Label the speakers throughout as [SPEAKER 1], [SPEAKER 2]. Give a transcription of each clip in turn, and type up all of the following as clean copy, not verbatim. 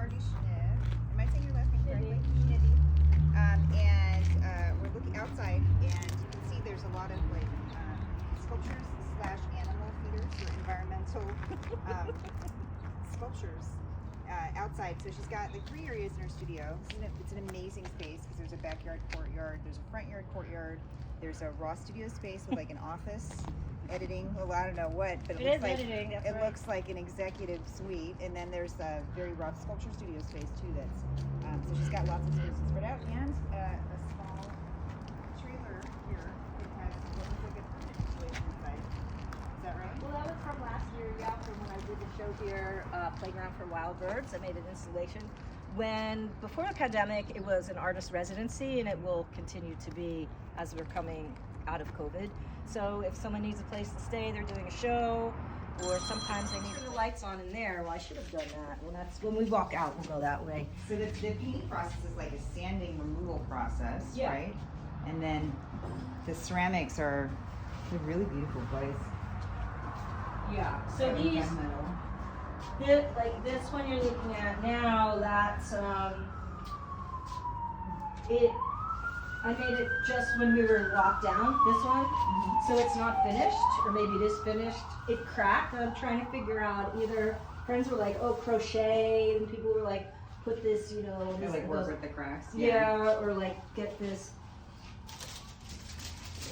[SPEAKER 1] Margie Schnibbe. Am I saying your last name correctly? Schnibbe. And we're looking outside, and you can see there's a lot of like sculptures / animal feeders or environmental sculptures outside. So she's got like 3 areas in her studio. It's an amazing space because there's a backyard courtyard, there's a front yard courtyard, there's a raw studio space with like an office. Editing, well, I don't know what, but it looks like
[SPEAKER 2] editing,
[SPEAKER 1] it looks like an executive suite, and then there's a very rough sculpture studio space too. That's so she's got lots of spaces spread out, and a small trailer here. It has what looks like a permanent installation inside. Is that right?
[SPEAKER 2] Well, that was from last year, yeah, from when I did the show here, Playground for Wild Birds. I made an installation. Before the pandemic, it was an artist residency, and it will continue to be as we're coming out of COVID. So if someone needs a place to stay, they're doing a show, or sometimes they need the lights on in there. Well, I should have done that. Well, that's when we walk out, we'll go that way.
[SPEAKER 1] So the painting process is like a sanding removal process, right? And then the ceramics are really beautiful glaze.
[SPEAKER 2] Yeah. So like this one you're looking at now, that's I made it just when we were locked down, this one. So it's not finished, or maybe it is finished. It cracked, and I'm trying to figure out, either friends were like, oh, crochet, and people were like, put this, you know. This,
[SPEAKER 1] like work with the cracks.
[SPEAKER 2] Yeah, or like get this,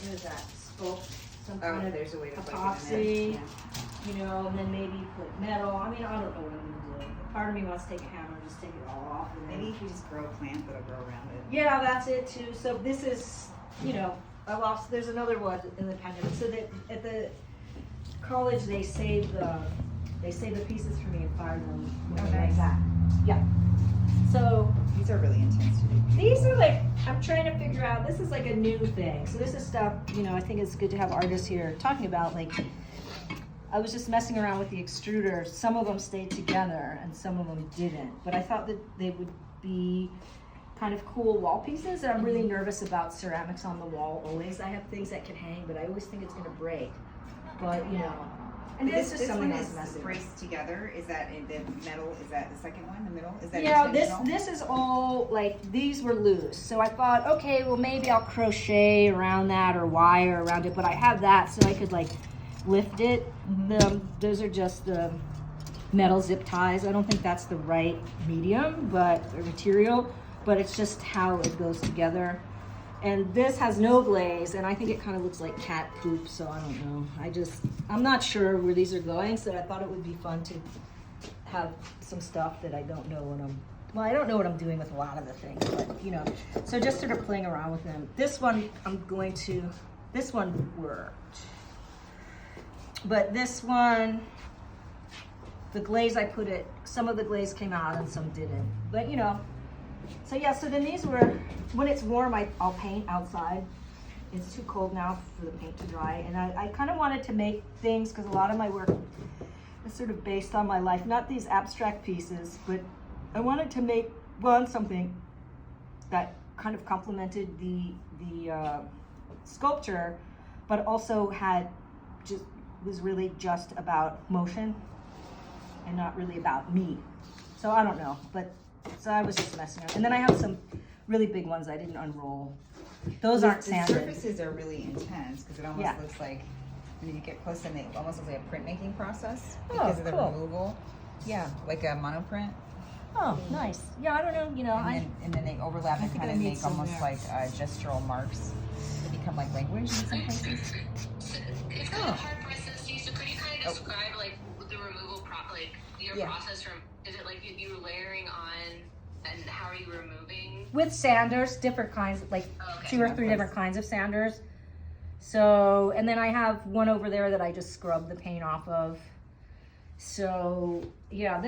[SPEAKER 2] what is that, sculpt, some kind of
[SPEAKER 1] there's a way to
[SPEAKER 2] epoxy, you know, and then maybe put metal. I mean, I don't know what I'm gonna do. Part of me wants to take a hammer and just take it all off. And
[SPEAKER 1] maybe if you just grow a plant that'll grow around it.
[SPEAKER 2] Yeah, that's it too. So this is, you know, there's another one in the pandemic. So that at the college they save the pieces for me and fire them. Like that. Yeah. So
[SPEAKER 1] these are really intense to do.
[SPEAKER 2] These are like, I'm trying to figure out, this is like a new thing. So this is stuff, you know, I think it's good to have artists here talking about. Like, I was just messing around with the extruder. Some of them stayed together and some of them didn't. But I thought that they would be kind of cool wall pieces. And I'm really nervous about ceramics on the wall always. I have things that can hang, but I always think it's gonna break. But, you know. And this is something that's messy.
[SPEAKER 1] Braced together. Is that in the metal? Is that the second one? The middle? Is that
[SPEAKER 2] this is all like, these were loose. So I thought, okay, well maybe I'll crochet around that or wire around it. But I have that so I could like lift it. Those are just the metal zip ties. I don't think that's the right medium, or material, but it's just how it goes together. And this has no glaze, and I think it kind of looks like cat poop, so I don't know. I'm not sure where these are going, so I thought it would be fun to have some stuff that I don't know I don't know what I'm doing with a lot of the things, but you know, so just sort of playing around with them. This one this one worked. But this one, the glaze some of the glaze came out and some didn't. But you know, so yeah, so then these were, when it's warm, I'll paint outside. It's too cold now for the paint to dry. And I kind of wanted to make things, because a lot of my work is sort of based on my life. Not these abstract pieces, but I wanted to make, something that kind of complemented the sculpture, but also was really just about motion and not really about me. So I don't know, so I was just messing around. And then I have some really big ones I didn't unroll. Those aren't sanded.
[SPEAKER 1] The surfaces are really intense because it almost looks like, when you get close and it almost looks like a printmaking process because of the removal. Yeah, like a monoprint.
[SPEAKER 2] Oh, nice. Yeah, I don't know, you know.
[SPEAKER 1] And then they overlap and kind of make almost like gestural marks. They become like language in some places.
[SPEAKER 3] It's kind of hard process. So could you kind of describe like the removal process from, is it like you were layering on, and how are you removing?
[SPEAKER 2] With sanders, different kinds, like 2 or 3 different kinds of sanders. So, and then I have one over there that I just scrubbed the paint off of. So, yeah,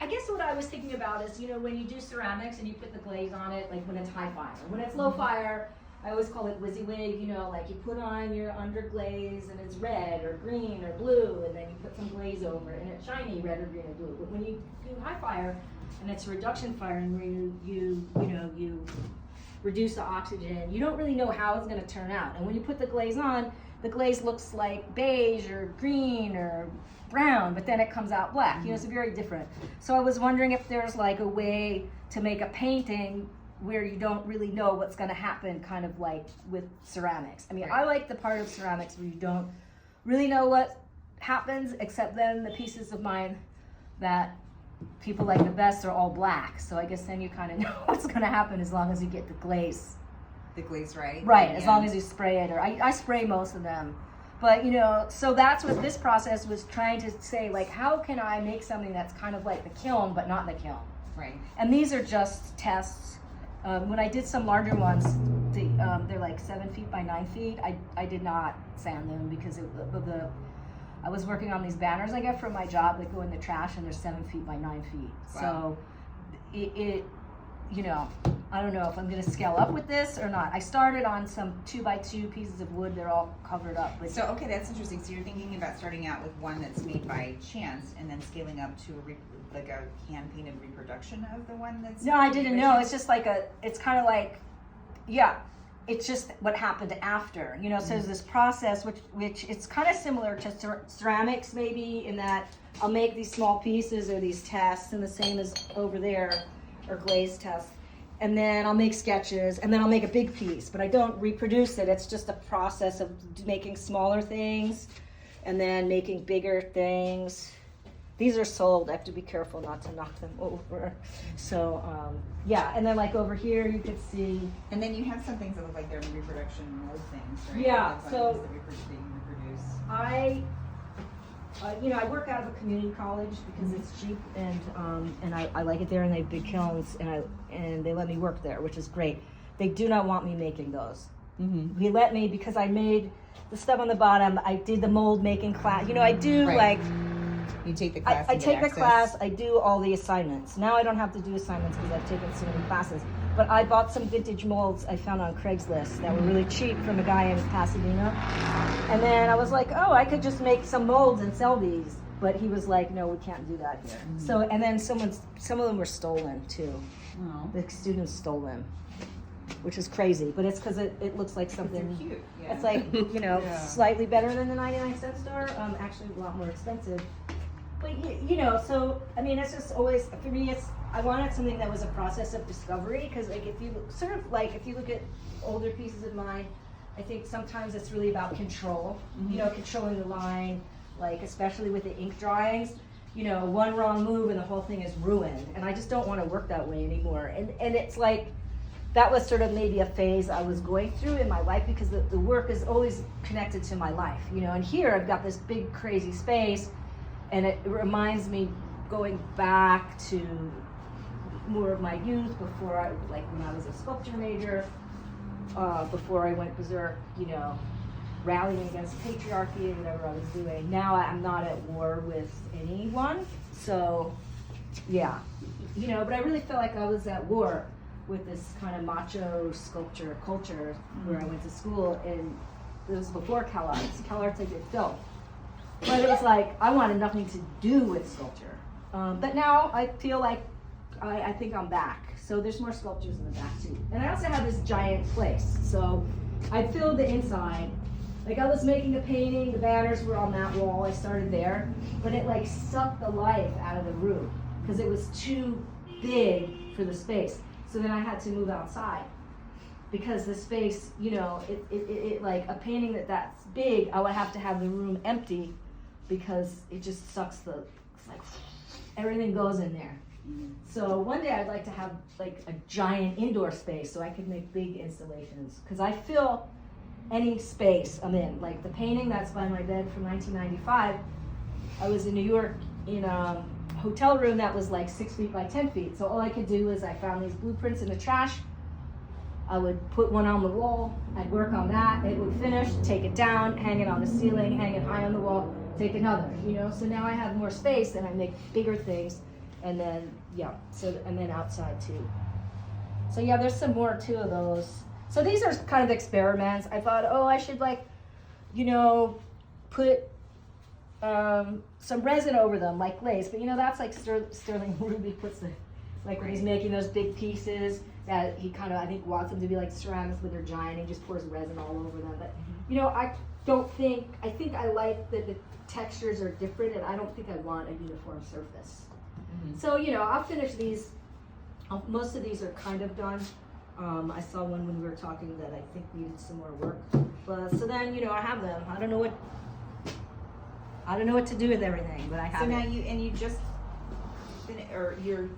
[SPEAKER 2] I guess what I was thinking about is, you know, when you do ceramics and you put the glaze on it, like when it's high fire. When it's low fire, I always call it WYSIWYG, you know, like you put on your underglaze and it's red or green or blue, and then you put some glaze over it and it's shiny red or green or blue. But when you do high fire and it's a reduction fire, and where you reduce the oxygen, you don't really know how it's going to turn out. And when you put the glaze on, the glaze looks like beige or green or brown, but then it comes out black. You know, it's very different. So I was wondering if there's like a way to make a painting where you don't really know what's going to happen, kind of like with ceramics. I mean, I like the part of ceramics where you don't really know what happens, except then the pieces of mine that people like the best are all black. So I guess then you kind of know what's going to happen as long as you get the glaze.
[SPEAKER 1] The glaze right?
[SPEAKER 2] Right, as long as you spray it, or I spray most of them. But, you know, so that's what this process was trying to say, like, how can I make something that's kind of like the kiln, but not the kiln?
[SPEAKER 1] Right.
[SPEAKER 2] And these are just tests. When I did some larger ones, they're like 7 feet by 9 feet. I did not sand them because I was working on these banners I get from my job that go in the trash, and they're 7 feet by 9 feet.
[SPEAKER 1] Wow.
[SPEAKER 2] So it you know, I don't know if I'm going to scale up with this or not. I started on some 2x2 pieces of wood. They're all covered up. But
[SPEAKER 1] So, okay, that's interesting. So you're thinking about starting out with one that's made by chance and then scaling up to like a hand-painted reproduction of the one that's...
[SPEAKER 2] No, I didn't know. It's just like it's kind of like, yeah, it's just what happened after. You know, so there's this process which it's kind of similar to ceramics maybe, in that I'll make these small pieces or these tests, and the same as over there, or glaze tests, and then I'll make sketches, and then I'll make a big piece, but I don't reproduce it. It's just a process of making smaller things and then making bigger things. These are sold. I have to be careful not to knock them over. So yeah, and then like over here you could see.
[SPEAKER 1] And then you have some things that look like they're reproduction mold things, right?
[SPEAKER 2] Yeah,
[SPEAKER 1] That's
[SPEAKER 2] so
[SPEAKER 1] that you reproduce.
[SPEAKER 2] You know, I work out of a community college because it's cheap, and I like it there, and they have big kilns, and they let me work there, which is great. They do not want me making those. They let me because I made the stuff on the bottom. I did the mold making class. You know, I do like.
[SPEAKER 1] You take the class.
[SPEAKER 2] I take the class. I do all the assignments. Now I don't have to do assignments because I've taken so many classes. But I bought some vintage molds I found on Craigslist that were really cheap from a guy in Pasadena. And then I was like, oh, I could just make some molds and sell these. But he was like, no, we can't do that here. So, and then some of them were stolen too.
[SPEAKER 1] Oh.
[SPEAKER 2] The students stole them, which is crazy. But it's because it looks like something.
[SPEAKER 1] They're cute. Yeah.
[SPEAKER 2] It's like, you know, slightly better than the 99-cent store. Actually a lot more expensive. But you know, so I mean, it's just always, for me, I wanted something that was a process of discovery, because like if you look at older pieces of mine, I think sometimes it's really about control. You know, controlling the line, like especially with the ink drawings. You know, one wrong move and the whole thing is ruined, and I just don't want to work that way anymore. And it's like that was sort of maybe a phase I was going through in my life, because the work is always connected to my life. You know, and here I've got this big crazy space. And it reminds me going back to more of my youth, before like when I was a sculpture major, before I went berserk, you know, rallying against patriarchy and whatever I was doing. Now I'm not at war with anyone, so yeah, you know, but I really felt like I was at war with this kind of macho sculpture culture where I went to school, and it was before CalArts. CalArts I did film. But it was like, I wanted nothing to do with sculpture. But now I feel like I think I'm back. So there's more sculptures in the back too. And I also have this giant place. So I filled the inside. Like I was making a painting, the banners were on that wall, I started there. But it like sucked the life out of the room because it was too big for the space. So then I had to move outside. Because the space, you know, it like a painting that's big, I would have to have the room empty, because it just sucks it's like everything goes in there. So one day I'd like to have like a giant indoor space so I could make big installations, because I fill any space I'm in. Like the painting that's by my bed from 1995, I was in New York in a hotel room that was like 6 feet by 10 feet. So all I could do is I found these blueprints in the trash. I would put one on the wall, I'd work on that, it would finish, take it down, hang it on the ceiling, hang it high on the wall, take another, you know? So now I have more space and I make bigger things, and then, yeah, so, and then outside too. So yeah, there's some more too of those. So these are kind of experiments. I thought, oh, I should like, you know, put some resin over them like glaze, but you know, that's like Sterling Ruby puts the, like when he's making those big pieces, that he kind of, I think, wants them to be like ceramics, but they're giant. He just pours resin all over them. But you know, I think I like that the textures are different, and I don't think I want a uniform surface. So, I'll finish these. Most of these are kind of done. I saw one when we were talking that I think needed some more work. But so then, I have them. I don't know what to do with everything, but I have
[SPEAKER 1] So now
[SPEAKER 2] it.
[SPEAKER 1] you just or you're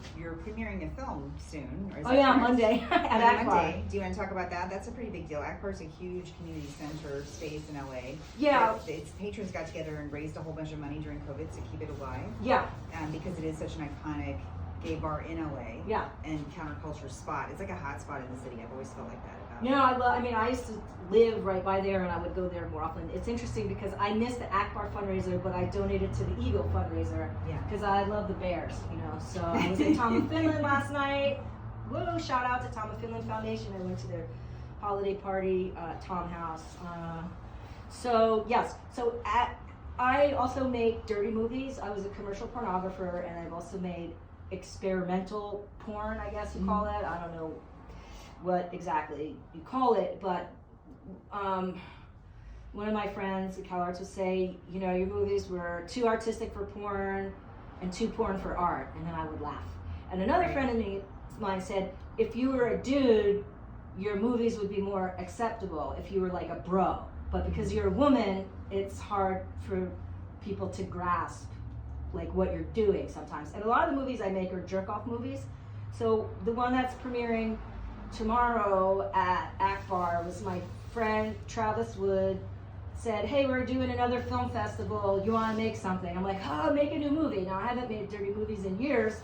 [SPEAKER 1] premiering a film soon. Or is
[SPEAKER 2] Oh
[SPEAKER 1] that
[SPEAKER 2] yeah,
[SPEAKER 1] correct?
[SPEAKER 2] Monday at
[SPEAKER 1] On
[SPEAKER 2] Akbar.
[SPEAKER 1] Monday. Do you want to talk about that? That's a pretty big deal. Akbar's a huge community center space in LA.
[SPEAKER 2] Yeah.
[SPEAKER 1] Its patrons got together and raised a whole bunch of money during COVID to keep it alive.
[SPEAKER 2] Yeah.
[SPEAKER 1] Because it is such an iconic gay bar in LA.
[SPEAKER 2] Yeah.
[SPEAKER 1] And counterculture spot. It's like a hot spot in the city. I've always felt like that about it.
[SPEAKER 2] I used to live right by there, and I would go there more often. It's interesting because I missed the Akbar fundraiser, but I donated to the Eagle fundraiser.
[SPEAKER 1] Yeah.
[SPEAKER 2] Because I love the Bears, So I was in Tom of Finland last night. Woo! Shout out to Tom of Finland Foundation. I went to their holiday party at Tom House. So yes. So I also make dirty movies. I was a commercial pornographer, and I've also made experimental porn, I guess you call it. I don't know what exactly you call it, but one of my friends at CalArts would say, your movies were too artistic for porn and too porn for art, and then I would laugh. And another friend of mine said, if you were a dude, your movies would be more acceptable if you were like a bro, but because you're a woman, it's hard for people to grasp like what you're doing sometimes. And a lot of the movies I make are jerk-off movies. So the one that's premiering tomorrow at Akbar was my friend Travis Wood said, hey, we're doing another film festival. You want to make something? I'm like, make a new movie. Now, I haven't made dirty movies in years.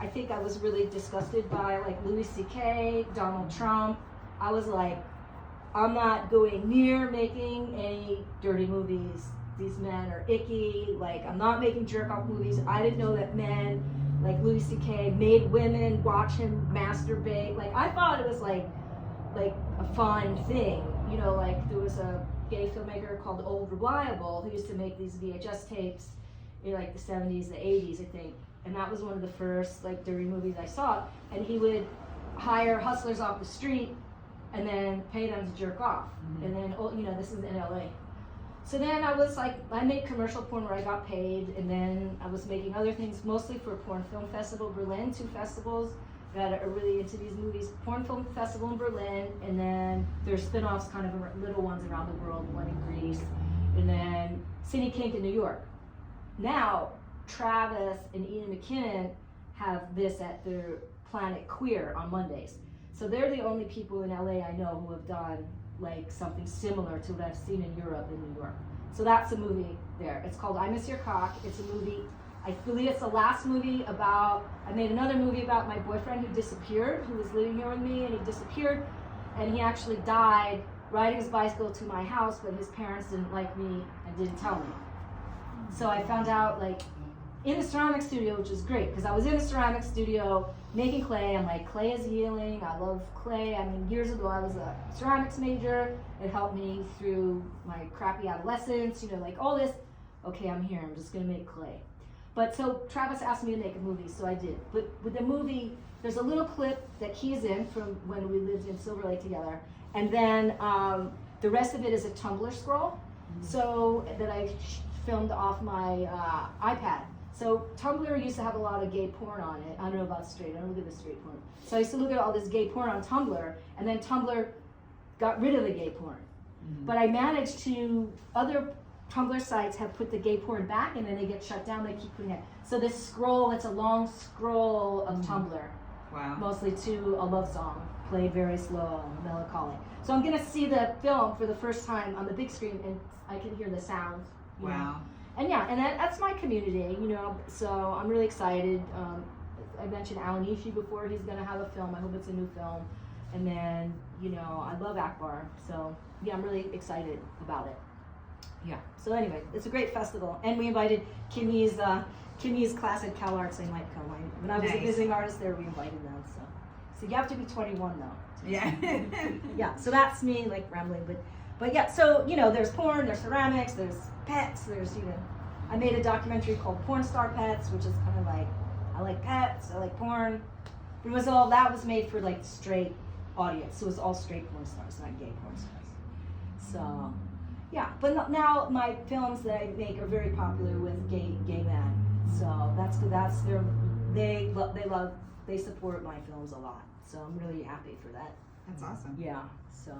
[SPEAKER 2] I think I was really disgusted by like Louis C.K., Donald Trump. I was like, I'm not going near making any dirty movies. These men are icky. Like, I'm not making jerk-off movies. I didn't know that men like Louis C.K. made women watch him masturbate. Like, I thought it was like a fun thing. Like there was a gay filmmaker called Old Reliable who used to make these VHS tapes in like the 70s, the 80s, I think. And that was one of the first like dirty movies I saw. And he would hire hustlers off the street and then pay them to jerk off. And then, this is in LA. So then I was like, I made commercial porn where I got paid, and then I was making other things, mostly for Porn Film Festival Berlin, 2 festivals that are really into these movies. Porn Film Festival in Berlin, and then there's spin-offs, kind of little ones around the world, one in Greece, and then Cine Kink in New York. Now, Travis and Ian McKinnon have this at their Planet Queer on Mondays. So they're the only people in LA I know who have done like something similar to what I've seen in Europe and New York. So that's a movie there. It's called I Miss Your Cock. It's a movie, I believe it's the last movie I made another movie about my boyfriend who disappeared, who was living here with me, and he disappeared, and he actually died riding his bicycle to my house, but his parents didn't like me and didn't tell me. So I found out like in the ceramic studio, which is great, because I was in the ceramic studio making clay. I'm like, clay is healing. I love clay. I mean, years ago I was a ceramics major. It helped me through my crappy adolescence, like all this. Okay, I'm here. I'm just going to make clay. But so Travis asked me to make a movie, so I did. But with the movie, there's a little clip that he's in from when we lived in Silver Lake together. And then the rest of it is a Tumblr scroll, so that I filmed off my iPad. So Tumblr used to have a lot of gay porn on it. I don't know about straight. I don't look at the straight porn. So I used to look at all this gay porn on Tumblr, and then Tumblr got rid of the gay porn. But I managed to, other Tumblr sites have put the gay porn back, and then they get shut down. They keep putting it. So this scroll, it's a long scroll of Tumblr.
[SPEAKER 1] Wow.
[SPEAKER 2] Mostly to a love song, played very slow, melancholy. So I'm gonna see the film for the first time on the big screen, and I can hear the sound.
[SPEAKER 1] Wow.
[SPEAKER 2] And yeah, and that's my community, so I'm really excited. I mentioned Alan Ishii before. He's going to have a film. I hope it's a new film. And then, I love Akbar. So, yeah, I'm really excited about it. Yeah. So anyway, it's a great festival. And we invited Kimmy's class at CalArts. They might come. When I was a visiting artist there, we invited them. So you have to be 21, though.
[SPEAKER 1] Yeah.
[SPEAKER 2] Yeah, so that's me, like, rambling. But yeah, so, there's porn, there's ceramics, there's pets, there's, I made a documentary called Porn Star Pets, which is kind of like, I like pets, I like porn. But that was made for like straight audience, so it was all straight porn stars, not gay porn stars. So, Yeah, but now my films that I make are very popular with gay men. So that's their they support my films a lot. So I'm really happy for that.
[SPEAKER 1] That's awesome.
[SPEAKER 2] Yeah. So